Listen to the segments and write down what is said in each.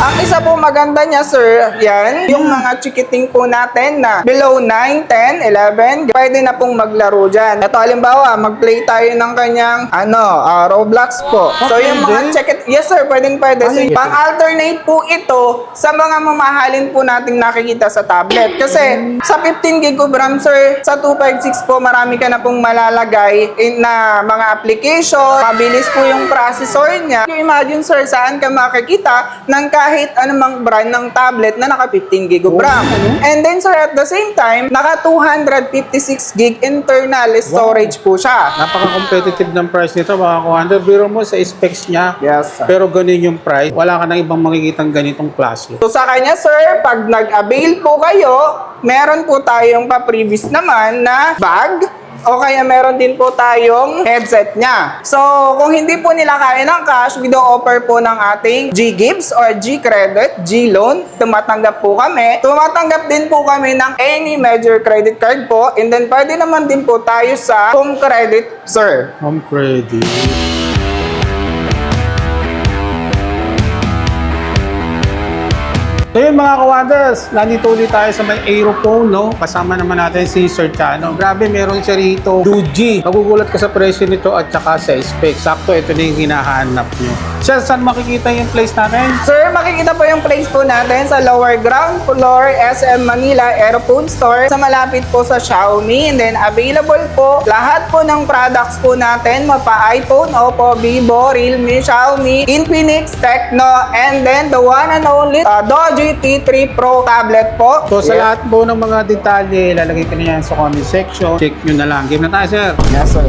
Ang isa po maganda niya, sir, yan, yung mga chikiting po natin na below 9, 10, 11, pwede na pong maglaro dyan. Ito, halimbawa, mag-play tayo ng kanyang, Roblox po. So, yung mga yes, sir, pwede. So, pang-alternate po ito sa mga mamahalin po nating nakikita sa tablet. Kasi, sa 15 GB of RAM, sir, sa 256 po, marami ka na pong malalagay na mga application, mabilis po yung processor niya. You imagine, sir, saan ka makikita ng kahit anumang brand ng tablet na naka 15 GB of RAM. And then, sir, at the same time, naka 256 GB internal storage po siya. Napaka-competitive ng price nito, mga kuhander. Biro mo sa specs niya, Yes, sir. pero ganun yung price. Wala ka nang ibang makikitang ganitong klase. So, sa kanya, sir, pag nag-avail po kayo, meron po tayong pa-previous naman na bag, o kaya meron din po tayong headset niya. So, kung hindi po nila kaya ng cash, we do offer po ng ating G-Gives or G-Credit, G-Loan. Tumatanggap po kami. Tumatanggap din po kami ng any major credit card po. And then, pwede naman din po tayo sa home credit, sir. Home credit. So yun mga kawaders, nandito ulit tayo sa may Aerophone, no? Kasama naman natin si Sir Chano. Grabe, meron siya rito 2G. Magugulat ka sa presyo nito at saka sa specs. Sakto, ito na yung hinahanap nyo. Sir, saan makikita yung place natin? Sir, makikita po yung place po natin sa lower ground floor, SM Manila Aerophone Store, sa malapit po sa Xiaomi. And then available po lahat po ng products po natin, mapa iPhone, Oppo, Vivo, Realme, Xiaomi, Infinix, Tecno, and then the one and only Doji T3 Pro tablet po. So sa lahat po ng mga detalye, lalagay ko na yan sa comment section. Check nyo na lang. Game na tayo, sir. Yes, sir.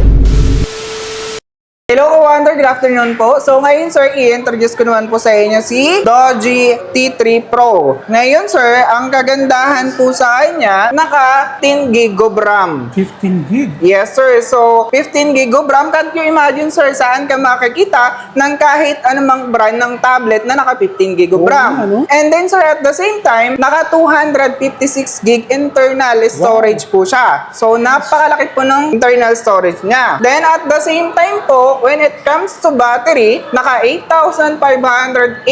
Hello, Wonder. Good afternoon po. So, ngayon, sir, i-introduce ko naman po sa inyo si Doji T3 Pro. Ngayon, sir, ang kagandahan po sa kanya, naka 10 GB of RAM. 15 gig. Yes, sir. So, 15 GB of RAM. Can't you imagine, sir, saan ka makikita ng kahit anumang brand ng tablet na naka 15 GB of RAM. And then, sir, at the same time, naka 256 GB internal storage po siya. So, napakalaki po ng internal storage niya. Then, at the same time po, when it comes to battery, naka 8,580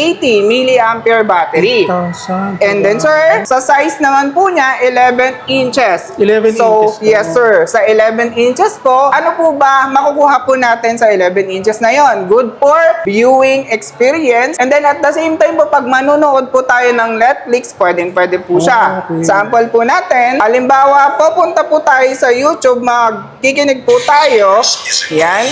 milliampere battery. 8,000. And then, sir, sa size naman po niya, 11 inches. 11 so, inches. yes, sir. Sa 11 inches po, ano po ba makukuha po natin sa 11 inches na yon? Good for viewing experience. And then, at the same time po, pag manonood po tayo ng Netflix, pwede po siya. Okay. Sample po natin. Halimbawa, pupunta po tayo sa YouTube, magkikinig po tayo. Yan.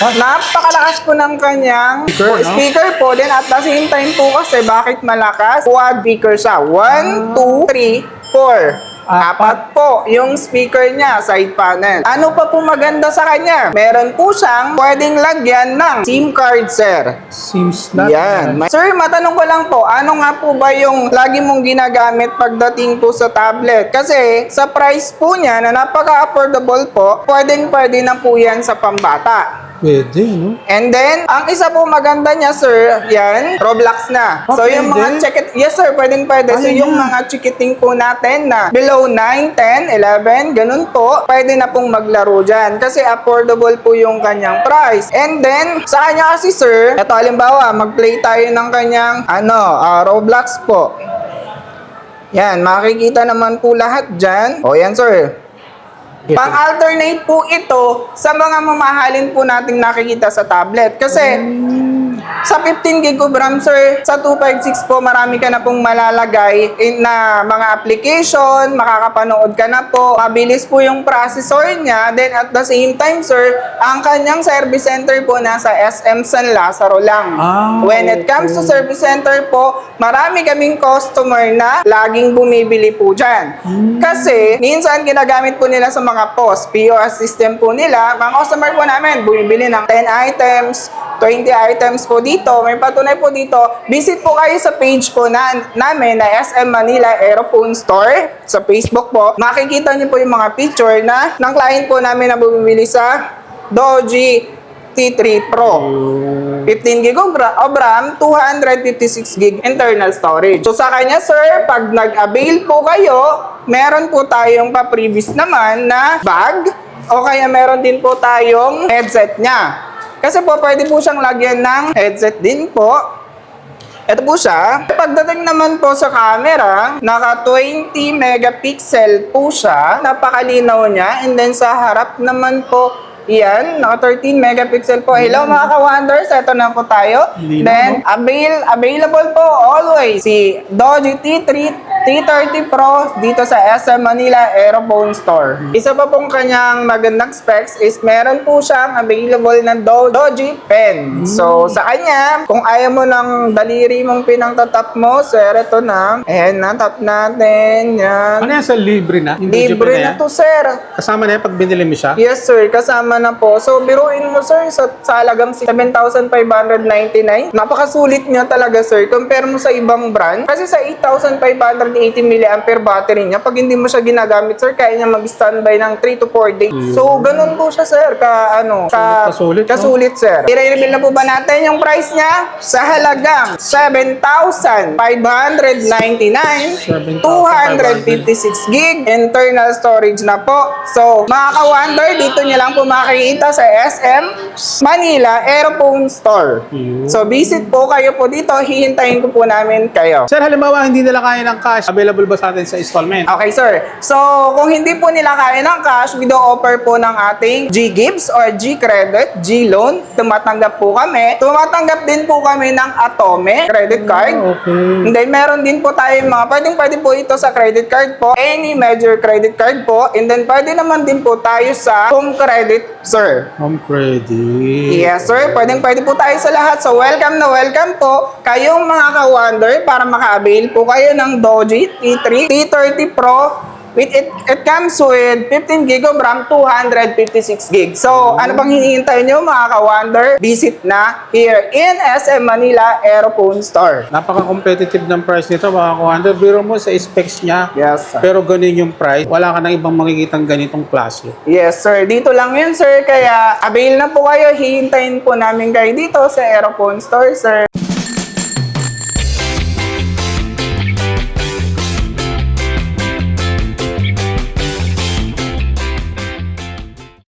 Napakalakas po ng kanyang speaker po. Then at the same time po kasi bakit malakas? Quad speaker siya. 1, 2, 3, 4. Apat po yung speaker niya, side panel. Ano pa po maganda sa kanya? Meron po siyang pwedeng lagyan ng SIM card, sir. SIM slot. Yan. Sir, matanong ko lang po, ano nga po ba yung lagi mong ginagamit pagdating po sa tablet? Kasi sa price po niya na napaka-affordable po, pwede na po yan sa pambata. Pwede, no? And then, ang isa po maganda niya, sir, yan, Roblox na. So, yung mga yes, sir, pwede. So, yung mga chikiting po natin na below 9, 10, 11, ganun po, pwede na pong maglaro dyan. Kasi affordable po yung kanyang price. And then, sa kanya kasi, sir, ito halimbawa, mag-play tayo ng kanyang, Roblox po. Yan, makikita naman po lahat dyan. O, yan, sir. Pang-alternate po ito sa mga mamahalin po nating nakikita sa tablet. Kasi, sa 15 GB of RAM, sir, sa 256 po, marami ka na pong malalagay na mga application, makakapanood ka na po. Mabilis po yung processor niya. Then, at the same time, sir, ang kanyang service center po nasa SM San Lazaro lang. When it comes to service center po, marami kaming customer na laging bumibili po dyan. Kasi, minsan ginagamit po nila sa mga POS system po nila. Mga customer po namin, bumibili ng 10 items, 20 items po dito. May patunay po dito. Visit po kayo sa page po namin na SM Manila Aerophone Store sa Facebook po. Makikita niyo po yung mga picture ng client po namin na bumibili sa Doji T3 Pro. 15 GB of RAM, 256 GB internal storage. So sa kanya, sir, pag nag-avail po kayo, meron po tayong pa-previous naman na bag o kaya meron din po tayong headset niya. Kasi po, pwede po siyang lagyan ng headset din po. Ito po siya. Pagdating naman po sa camera, naka 20 megapixel po siya. Napakalinaw niya. And then sa harap naman po, yan, naka 13 megapixel po. Hello mga ka-wonders, ito na po tayo. Linaw, Then, available po always si Doji T30 Pro dito sa SM Manila Aerophone Store. Isa pa pong kanyang magandang specs is meron po siyang available na Doji Pen. So, sa kanya, kung ayaw mo ng daliri mong pinangtatap mo, sir, ito na. Ayan na, tap natin. Yan. Ano yan sa libre na? Yung Doji Libre Pen na yan? to, sir. Kasama na yan pag binili mo siya? Yes, sir. Kasama na po. So, biruin mo, sir, sa halagang 7,599. Napakasulit niya talaga, sir. Compare mo sa ibang brand. Kasi sa 8,580 mAh battery niya, pag hindi mo siya ginagamit, sir, kaya niya mag-standby ng 3 to 4 days. So, ganun po siya, sir. Kasulit, no? Kasulit, sir. I-reveal na po ba natin yung price niya? Sa halagang 7,599, 256 gig internal storage na po. So, mga ka-wonder, dito niya lang po makikita sa SM Manila Aerophone Store. So, visit po kayo po dito. Hihintayin ko po namin kayo. Sir, halimbawa hindi nila kaya ng cash, available ba sa atin sa installment? Okay, sir. So, kung hindi po nila kaya ng cash, we do offer po ng ating G-Gives or G-Credit, G-Loan. Tumatanggap po kami. Tumatanggap din po kami ng Atome credit card. Okay. And then, meron din po tayo mga, pwede po ito sa credit card po, any major credit card po. And then, pwede naman din po tayo sa home credit, sir. Home credit. Yes, sir. Pwede po tayo sa lahat. So, welcome na welcome po kayong mga ka-wonder para maka-avail po kayo ng Doji T30 Pro. It comes with 15 GB of RAM, 256 GB. So, ano bang hinihintay nyo mga ka-wonder? Visit na here in SM Manila Aerophone Store. Napaka-competitive ng price nito, mga ka-wonder. Biro mo sa specs niya, Yes, sir. pero ganun yung price. Wala ka nang ibang makikitang ganitong klase. Yes, sir. Dito lang yun, sir. Kaya, avail na po kayo. Hihintayin po namin kayo dito sa Aerophone Store, sir.